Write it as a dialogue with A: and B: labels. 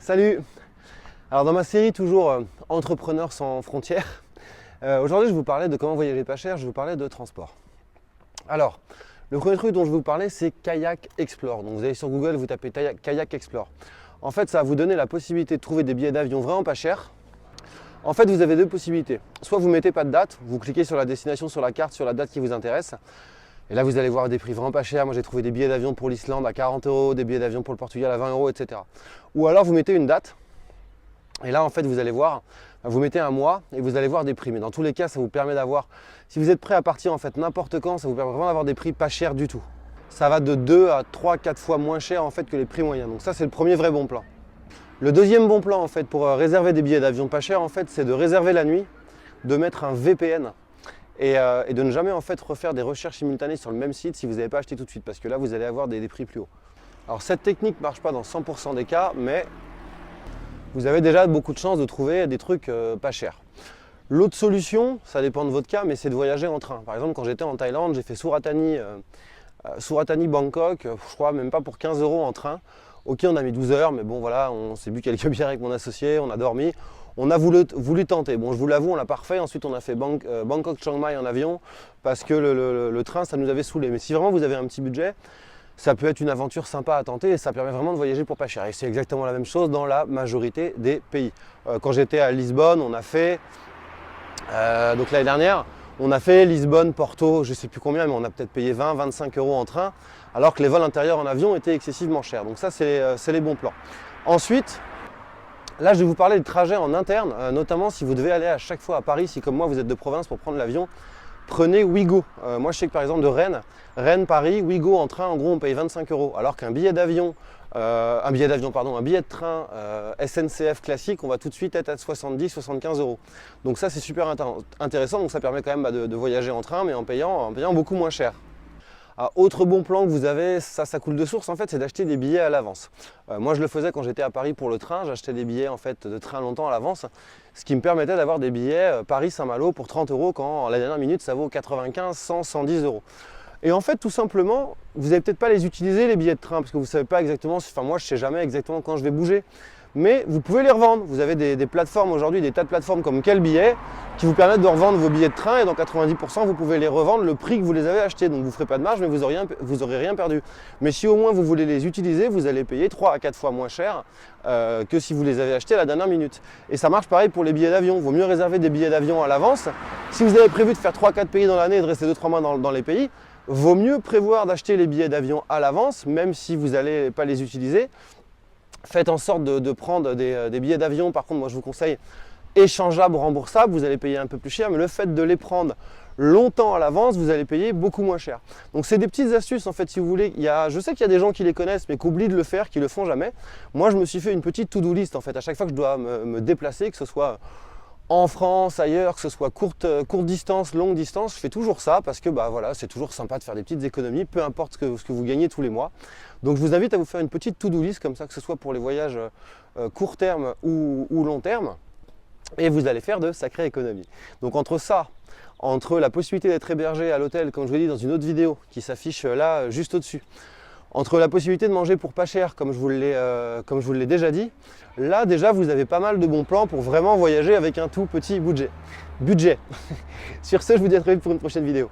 A: Salut! Alors dans ma série toujours Entrepreneurs sans frontières, aujourd'hui je vais vous parlais de comment voyager pas cher, je vais vous parler de transport. Alors, le premier truc dont je vais vous parler c'est Kayak Explore. Donc vous allez sur Google, vous tapez Kayak Explore. En fait ça va vous donner la possibilité de trouver des billets d'avion vraiment pas chers. En fait vous avez deux possibilités. Soit vous mettez pas de date, vous cliquez sur la destination sur la carte, sur la date qui vous intéresse. Et là, vous allez voir des prix vraiment pas chers. Moi, j'ai trouvé des billets d'avion pour l'Islande à 40 €, des billets d'avion pour le Portugal à 20 €, etc. Ou alors, vous mettez une date. Et là, en fait, vous allez voir, vous mettez un mois et vous allez voir des prix. Mais dans tous les cas, ça vous permet d'avoir, si vous êtes prêt à partir en fait n'importe quand, ça vous permet vraiment d'avoir des prix pas chers du tout. Ça va de 2 à 3, 4 fois moins cher en fait que les prix moyens. Donc ça, c'est le premier vrai bon plan. Le deuxième bon plan en fait pour réserver des billets d'avion pas chers, en fait, c'est de réserver la nuit, de mettre un VPN. Et de ne jamais en fait refaire des recherches simultanées sur le même site si vous n'avez pas acheté tout de suite parce que là vous allez avoir des prix plus hauts. Alors cette technique ne marche pas dans 100% des cas, mais vous avez déjà beaucoup de chances de trouver des trucs pas chers. L'autre solution, ça dépend de votre cas, mais c'est de voyager en train. Par exemple, quand j'étais en Thaïlande, j'ai fait Suratani Bangkok, je crois même pas pour 15 € en train. Ok, on a mis 12 heures, mais bon voilà, on s'est bu quelques bières avec mon associé, on a dormi. On a voulu tenter. Bon, je vous l'avoue, on l'a pas refait. Ensuite, on a fait Bangkok-Chiang Mai en avion parce que le train, ça nous avait saoulé. Mais si vraiment vous avez un petit budget, ça peut être une aventure sympa à tenter et ça permet vraiment de voyager pour pas cher. Et c'est exactement la même chose dans la majorité des pays. Quand j'étais à Lisbonne, on a fait, donc l'année dernière, on a fait Lisbonne, Porto, je ne sais plus combien, mais on a peut-être payé 20, 25 € en train, alors que les vols intérieurs en avion étaient excessivement chers. Donc ça, c'est les bons plans. Ensuite, là, je vais vous parler de trajet en interne, notamment si vous devez aller à chaque fois à Paris, si comme moi vous êtes de province pour prendre l'avion, prenez Ouigo. Moi je sais que par exemple de Rennes-Paris, Ouigo en train, en gros on paye 25 €, alors qu'un billet d'avion, un billet de train SNCF classique, on va tout de suite être à 70-75 €. Donc ça c'est super intéressant, donc ça permet quand même de voyager en train, mais en payant beaucoup moins cher. Autre bon plan que vous avez, ça coule de source en fait, c'est d'acheter des billets à l'avance. Moi je le faisais quand j'étais à Paris pour le train, j'achetais des billets en fait de train longtemps à l'avance, ce qui me permettait d'avoir des billets Paris-Saint-Malo pour 30 € quand à la dernière minute ça vaut 95, 100, 110 €. Et en fait tout simplement, vous n'allez peut-être pas les utiliser les billets de train parce que vous ne savez pas exactement, enfin moi je ne sais jamais exactement quand je vais bouger. Mais vous pouvez les revendre. Vous avez des plateformes aujourd'hui, des tas de plateformes comme Quel Billet qui vous permettent de revendre vos billets de train et dans 90% vous pouvez les revendre le prix que vous les avez achetés. Donc vous ne ferez pas de marge mais vous n'aurez rien perdu. Mais si au moins vous voulez les utiliser, vous allez payer 3 à 4 fois moins cher que si vous les avez achetés à la dernière minute. Et ça marche pareil pour les billets d'avion. Il vaut mieux réserver des billets d'avion à l'avance. Si vous avez prévu de faire 3-4 pays dans l'année et de rester 2-3 mois dans les pays, vaut mieux prévoir d'acheter les billets d'avion à l'avance, même si vous n'allez pas les utiliser. Faites en sorte de prendre des billets d'avion, par contre moi je vous conseille échangeables, remboursables, vous allez payer un peu plus cher, mais le fait de les prendre longtemps à l'avance, vous allez payer beaucoup moins cher. Donc c'est des petites astuces en fait si vous voulez. Je sais qu'il y a des gens qui les connaissent mais qui oublient de le faire, qui le font jamais. Moi je me suis fait une petite to-do list en fait, à chaque fois que je dois me déplacer, que ce soit en France, ailleurs, que ce soit courte distance, longue distance, je fais toujours ça parce que bah, voilà, c'est toujours sympa de faire des petites économies, peu importe ce que vous gagnez tous les mois. Donc je vous invite à vous faire une petite to-do list comme ça, que ce soit pour les voyages court terme ou long terme, et vous allez faire de sacrées économies. Donc entre la possibilité d'être hébergé à l'hôtel, comme je vous l'ai dit dans une autre vidéo qui s'affiche là juste au-dessus, entre la possibilité de manger pour pas cher, comme je vous l'ai déjà dit, là déjà vous avez pas mal de bons plans pour vraiment voyager avec un tout petit budget. Sur ce, je vous dis à très vite pour une prochaine vidéo.